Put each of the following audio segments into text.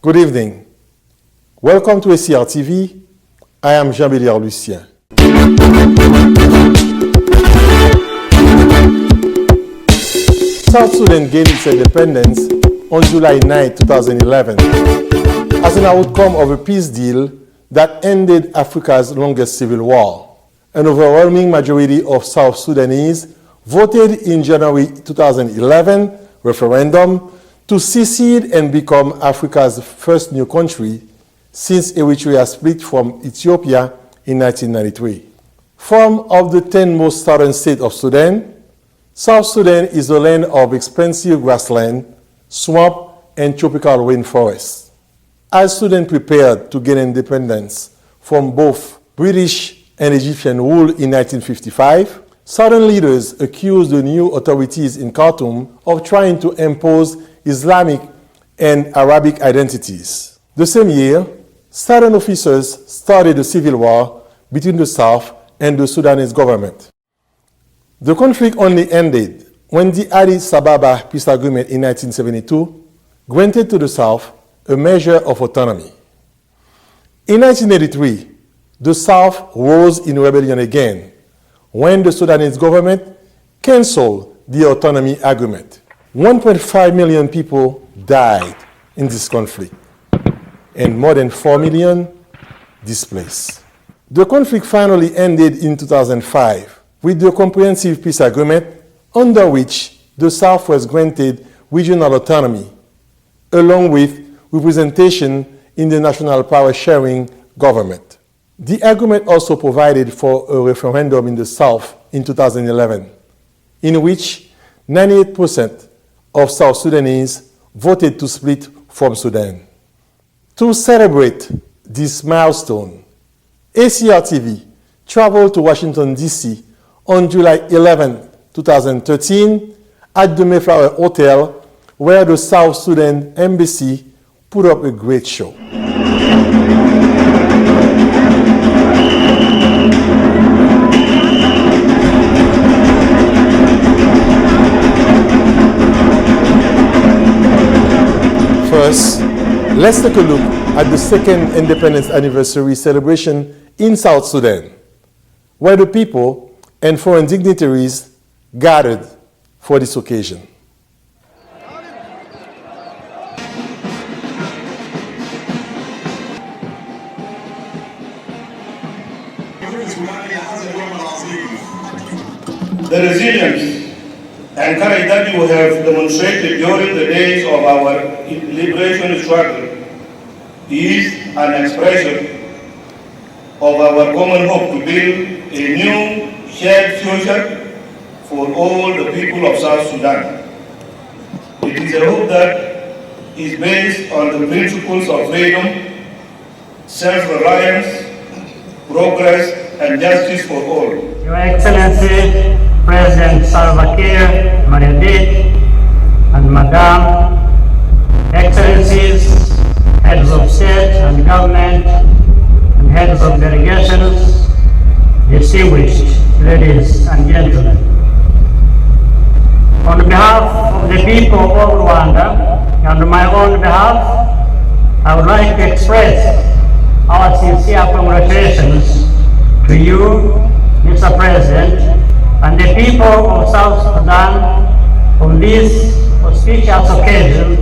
Good evening. Welcome to ACRTv. I am Jean Beliard of South Sudan gained its independence on July 9, 2011, as an outcome of a peace deal that ended Africa's longest civil war. An overwhelming majority of South Sudanese voted in January 2011 referendum to secede and become Africa's first new country since Eritrea split from Ethiopia in 1993. Formed of the 10 most southern states of Sudan, South Sudan is a land of expansive grassland, swamp, and tropical rainforests. As Sudan prepared to gain independence from both British and Egyptian rule in 1955, Southern leaders accused the new authorities in Khartoum of trying to impose Islamic and Arabic identities. The same year, Southern officers started a civil war between the South and the Sudanese government. The conflict only ended when the Addis Ababa Peace Agreement in 1972 granted to the South a measure of autonomy. In 1983, the South rose in rebellion again when the Sudanese government canceled the autonomy agreement. 1.5 million people died in this conflict, and more than 4 million displaced. The conflict finally ended in 2005 with the Comprehensive Peace Agreement, under which the South was granted regional autonomy, along with representation in the National Power Sharing Government. The agreement also provided for a referendum in the South in 2011, in which 98% of South Sudanese voted to split from Sudan. To celebrate this milestone, ACRTv traveled to Washington, D.C. on July 11, 2013 at the Mayflower Hotel, where the South Sudan Embassy put up a great show. First, let's take a look at the second independence anniversary celebration in South Sudan, where the people and foreign dignitaries gathered for this occasion. The resilience and courage that you have demonstrated during the days of our liberation struggle is an expression of our common hope to build a new shared future for all the people of South Sudan. It is a hope that is based on the principles of freedom, self-reliance, progress, and justice for all. Your Excellency, President Salva Kiir Mayardit, and Madam, Excellencies, Heads of State and Government, and Heads of Delegations, distinguished ladies and gentlemen. On behalf of the people of Rwanda, and on my own behalf, I would like to express our sincere congratulations to you, Mr. President, and the people of South Sudan on this auspicious occasion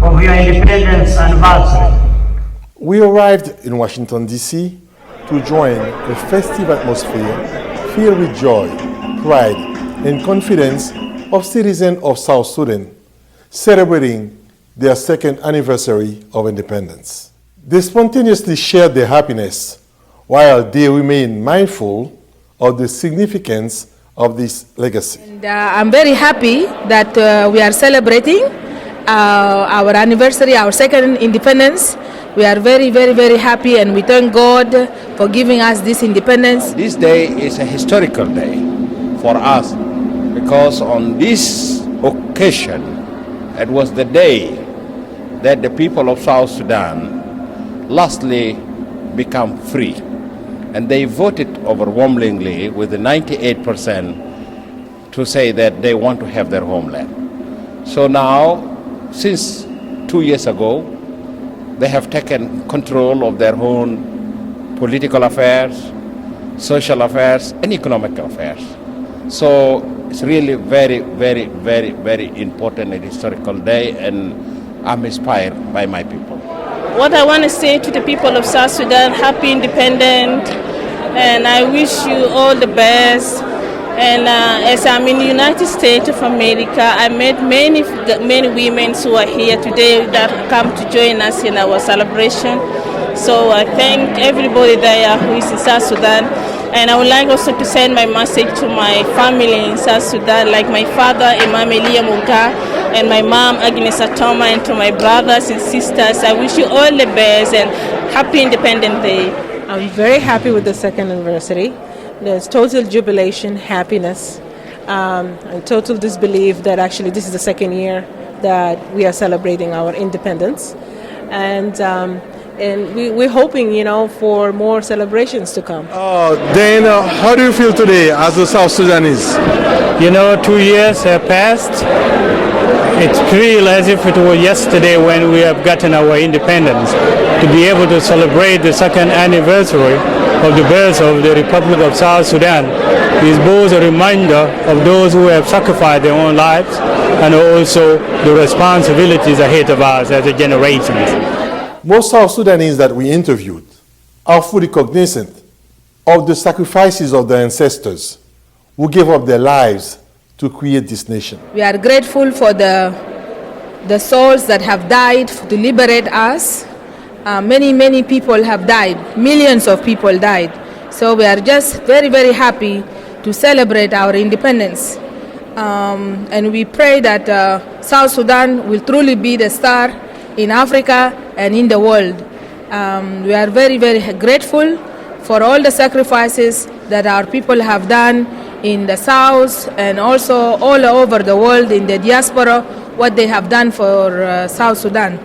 of your independence anniversary. We arrived in Washington, D.C. to join a festive atmosphere filled with joy, pride, and confidence of citizens of South Sudan celebrating their second anniversary of independence. They spontaneously shared their happiness while they remain mindful of the significance of this legacy. And, I'm very happy that we are celebrating our anniversary, our second independence. We are very, very, very happy, and we thank God for giving us this independence. This day is a historical day for us because on this occasion, it was the day that the people of South Sudan lastly become free. And they voted overwhelmingly with the 98% to say that they want to have their homeland. So now, since 2 years ago, They have taken control of their own political affairs, social affairs, and economic affairs. So it's really very, very, very, very important and historical day, and I'm inspired by my people. What I want to say to the people of South Sudan, happy independence, and I wish you all the best. And as I'm in the United States of America, I met many women who are here today that come to join us in our celebration. So I thank everybody there who is in South Sudan. And I would like also to send my message to my family in South Sudan, like my father, Imam Elia Muga, and my mom, Agnes Atoma, and to my brothers and sisters. I wish you all the best and happy Independence Day. I'm very happy with the second anniversary. There's total jubilation, happiness, and total disbelief that actually this is the second year that we are celebrating our independence. And we're hoping, for more celebrations to come. Then, how do you feel today as a South Sudanese? 2 years have passed. It feels as if it was yesterday when we have gotten our independence. To be able to celebrate the second anniversary of the birth of the Republic of South Sudan is both a reminder of those who have sacrificed their own lives and also the responsibilities ahead of us as a generation. Most South Sudanese that we interviewed are fully cognizant of the sacrifices of their ancestors who gave up their lives to create this nation. We are grateful for the souls that have died to liberate us. Many people have died. Millions of people died. So we are just very, very happy to celebrate our independence. And we pray that South Sudan will truly be the star in Africa and in the world. We are very, very grateful for all the sacrifices that our people have done in the South and also all over the world in the diaspora, what they have done for South Sudan.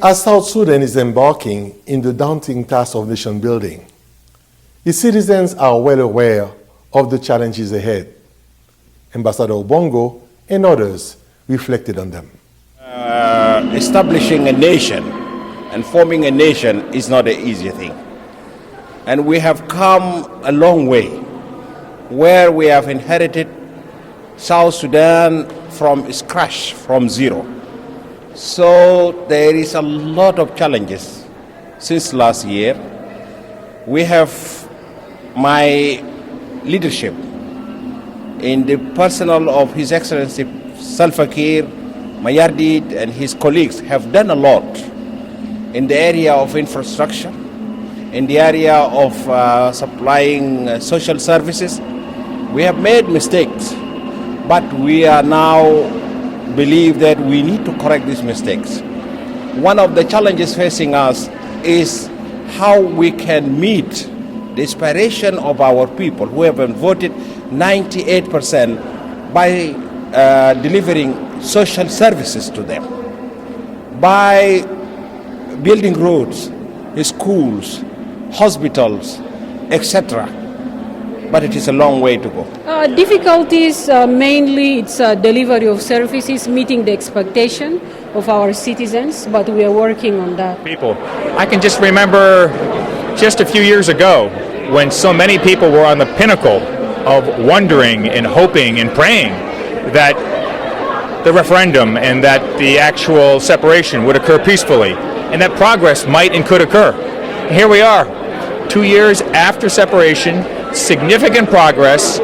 As South Sudan is embarking in the daunting task of nation building, its citizens are well aware of the challenges ahead. Ambassador Obongo and others reflected on them. Establishing a nation and forming a nation is not an easy thing. And we have come a long way, where we have inherited South Sudan from scratch, from zero. So there is a lot of challenges since last year. We have my leadership in the personnel of His Excellency Salva Kiir Mayardit and his colleagues have done a lot in the area of infrastructure, in the area of supplying social services. We have made mistakes, but we are now believe that we need to correct these mistakes. One of the challenges facing us is how we can meet the aspiration of our people who have been voted 98% by delivering social services to them, by building roads, schools, hospitals, etc. But it is a long way to go. Difficulties, mainly it's delivery of services, meeting the expectation of our citizens, but we are working on that. People, I can just remember just a few years ago when so many people were on the pinnacle of wondering and hoping and praying that the referendum and that the actual separation would occur peacefully and that progress might and could occur. And here we are, 2 years after separation, significant progress.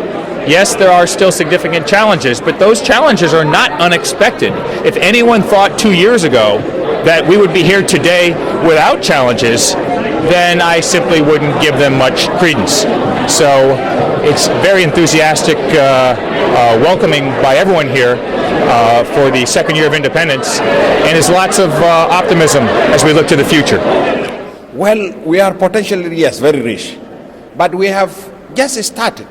Yes, there are still significant challenges, but those challenges are not unexpected. If anyone thought 2 years ago that we would be here today without challenges, then I simply wouldn't give them much credence. So it's very enthusiastic welcoming by everyone here for the second year of independence, and there's lots of optimism as we look to the future. Well, we are potentially, yes, very rich, but we have just started,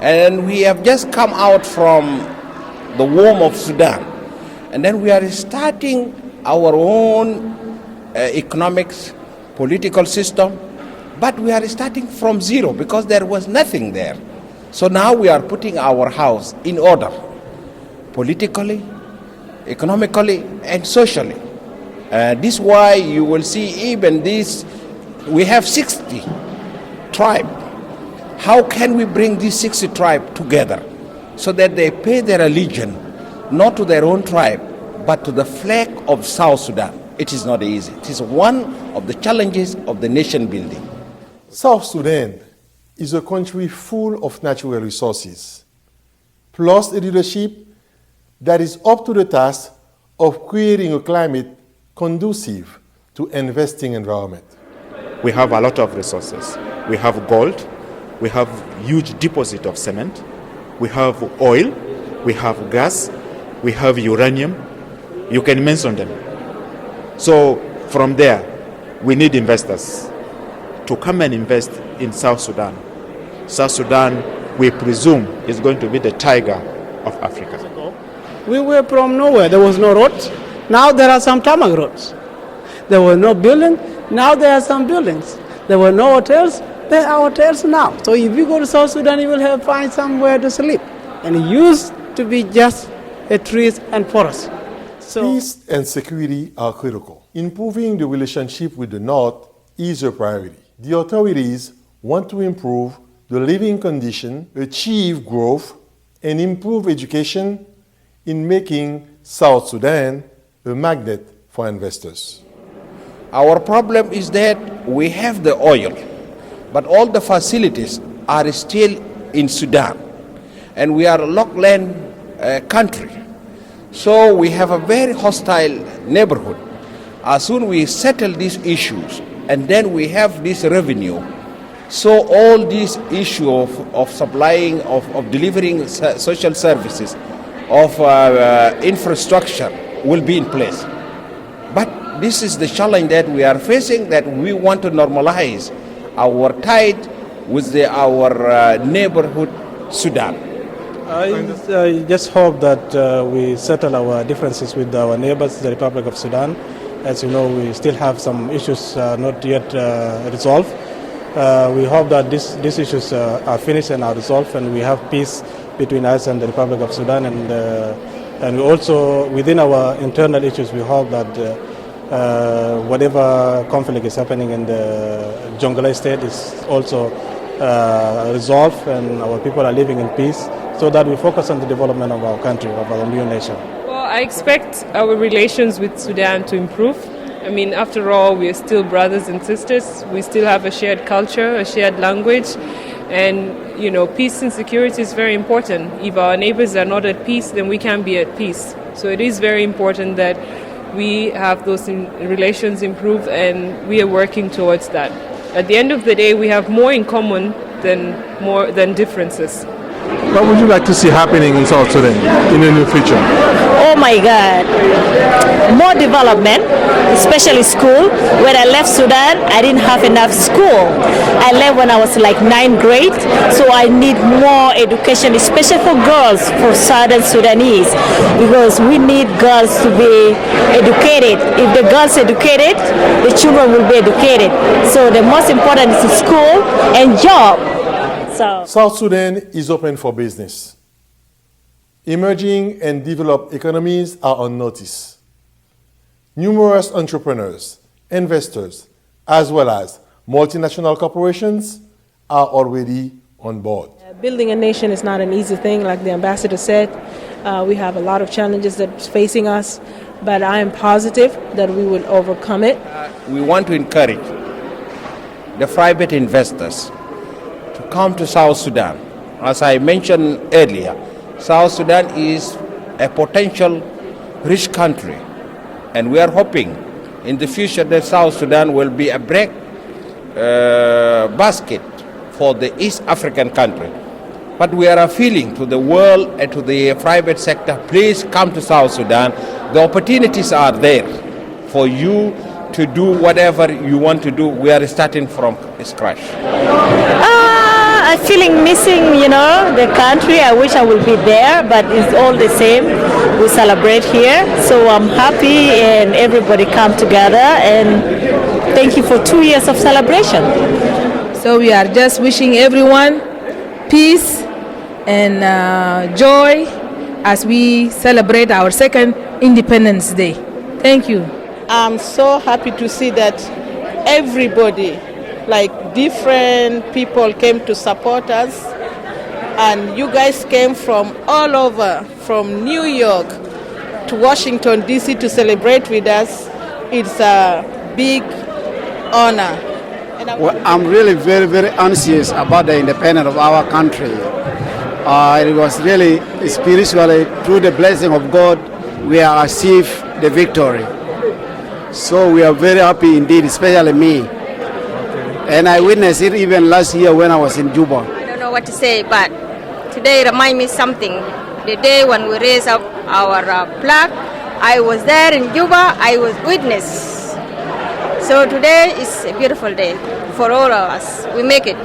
and we have just come out from the womb of Sudan, and then we are starting our own economics, political system, but we are starting from zero because there was nothing there. So now we are putting our house in order, politically, economically, and socially. This is why you will see even this, we have 60 tribes. How can we bring these 60 tribes together so that they pay their allegiance not to their own tribe, but to the flag of South Sudan? It is not easy. It is one of the challenges of the nation building. South Sudan is a country full of natural resources, plus a leadership that is up to the task of creating a climate conducive to investing environment. We have a lot of resources. We have gold, we have huge deposit of cement, we have oil, we have gas, we have uranium. You can mention them. So from there, we need investors to come and invest in South Sudan. South Sudan, we presume, is going to be the tiger of Africa. We were from nowhere. There was no roads. Now there are some tarmac roads. There were no buildings. Now there are some buildings. There were no hotels. There are hotels now. So if you go to South Sudan, you will find somewhere to sleep. And it used to be just trees and forests. So peace and security are critical. Improving the relationship with the North is a priority. The authorities want to improve the living condition, achieve growth, and improve education in making South Sudan a magnet for investors. Our problem is that we have the oil, but all the facilities are still in Sudan, and we are a lockland country. So we have a very hostile neighborhood. As soon as we settle these issues, and then we have this revenue, so all these issue of supplying, of delivering social services, of infrastructure will be in place. But this is the challenge that we are facing, that we want to normalize our tie with our neighborhood Sudan. I just hope that we settle our differences with our neighbors, the Republic of Sudan. As you know, we still have some issues not yet resolved. We hope that these issues are finished and are resolved, and we have peace between us and the Republic of Sudan. And we also, within our internal issues, we hope that whatever conflict is happening in the Jonglei state is also resolved, and our people are living in peace, so that we focus on the development of our country, of our new nation. Well, I expect our relations with Sudan to improve. I mean, after all, we are still brothers and sisters. We still have a shared culture, a shared language. And, you know, peace and security is very important. If our neighbors are not at peace, then we can't be at peace. So it is very important that we have those relations improve, and we are working towards that. At the end of the day, we have more in common than differences. What would you like to see happening in South Sudan in the near future? Oh my God, more development, especially school. When I left Sudan, I didn't have enough school. I left when I was like 9th grade, so I need more education, especially for girls, for Southern Sudanese, because we need girls to be educated. If the girls are educated, the children will be educated. So the most important is school and job. South Sudan is open for business. Emerging and developed economies are on notice. Numerous entrepreneurs, investors, as well as multinational corporations are already on board. Building a nation is not an easy thing, like the ambassador said. We have a lot of challenges that's facing us, but I am positive that we will overcome it. We want to encourage the private investors to come to South Sudan. As I mentioned earlier, South Sudan is a potential rich country, and we are hoping in the future that South Sudan will be a break basket for the East African country. But we are appealing to the world and to the private sector, please come to South Sudan. The opportunities are there for you to do whatever you want to do. We are starting from scratch. I'm feeling missing, the country. I wish I would be there, but it's all the same. We celebrate here, so I'm happy, and everybody come together, and thank you for 2 years of celebration. So we are just wishing everyone peace and joy as we celebrate our second Independence Day. Thank you. I'm so happy to see that everybody, like different people, came to support us, and you guys came from all over, from New York to Washington D.C. to celebrate with us. It's a big honor. Well, I'm really very, very anxious about the independence of our country. It was really spiritually, through the blessing of God, we have achieved the victory. So we are very happy indeed, especially me. And I witnessed it even last year when I was in Juba. I don't know what to say, but today remind me something. The day when we raised up our flag, I was there in Juba, I was witness. So today is a beautiful day for all of us. We make it.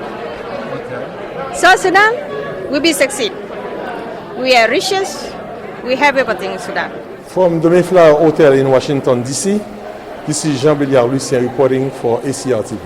South Sudan, we be succeed. We are riches. We have everything in Sudan. From the Mayflower Hotel in Washington, D.C., this is Jean Beliard reporting for ACRTv.